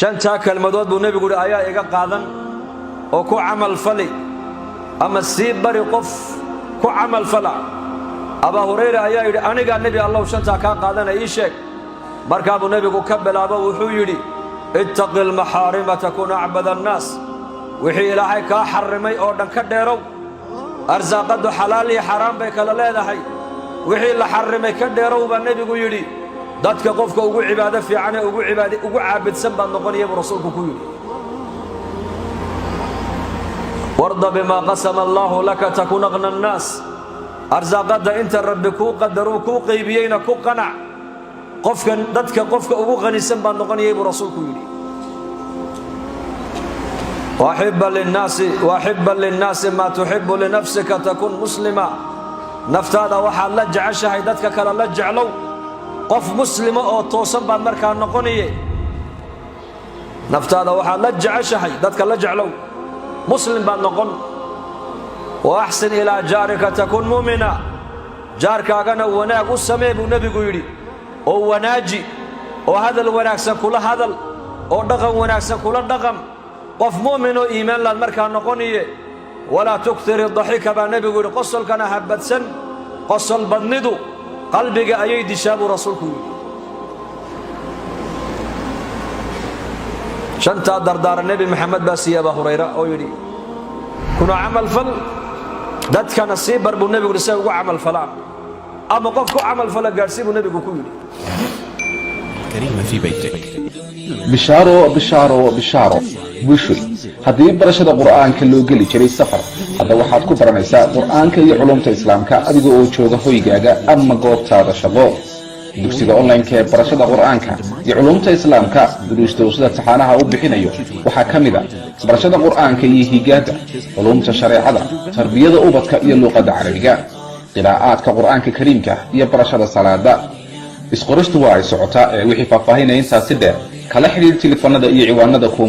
شنتا كلمات بو نبي يقول آيات إيجا قادن أو كو عمل فلي أما السيب بري قف كو عمل فلا أبا هريرة آيات يقول أنا قال نبي الله شنتا كان قادن أي شيء مركب النبي يقول كبل أبا وحيري اتق المحارم تكون أعبد الناس وحي إلهي كا حرمي أردن كديرو أرزاقد حلالي حرام بك لا حي وحي اللي حرمي كديرو بالنبي يقول dadka qofka ugu cibaado fiican ee ugu caabidsan baa noqonaya rasuulku ku yiri warda bima qasama Allah laka takun aghna an-nas arzaqada inta rabbi ku qadaru ku qaybiyayna ku qanac qofkan dadka qofka ugu qanisan baa noqonaya rasuulku yiri wahibba lin-nas ma tuhibbu li nafsika takun muslima naftada waxa la jeceshahay dadka kale la jeclow qof muslima oo toosan baad markaa noqonayay naftaada waxa la jeceshahay dadka la jeclow muslim baad noqon wa ahsin ila jarika takun mu'mina jaarkaagana wanaag u sameey buu nabigu yiri oo wanaaji oo hadal wanaagsan kula hadal oo dhaqan wanaagsan kula dhaqan qof mu'min oo iimaan la markaa noqonayay wala tukthir ad-dhahika ba nabigu yiri qosolkana habadsan qosol badnidu قلبك أيدي دشاب رسولك شنتا دردار النبي محمد باسي أبا هريرة أو يري كنا عمل فل دات كان السيبر بالنبي ورساله عمل فلان أما قفكو عمل فلا قارسيب النبي كويري كريم في بيتك بشارو بشري haddii barashada quraanka loo gali jiray safar hadda waxaad ku baranaysaa quraanka iyo culumta islaamka adiga oo jooga hoygaaga ama goobtaada shaqo dugsiga online-ka ee barashada quraanka iyo culumta islaamka duruusta sida taxanaha u bixinayo waxa kamid ah barashada quraanka iyo higaada culumta shariicada tarbiyada ubadka iyo luqadda carabiga qiraa'aadka quraanka kariimka iyo barashada salaada isqoristu waa ay socotaa wixii faahfaahinaya intaas dheer kala xiriir telefoonada iyo ciwaanada ku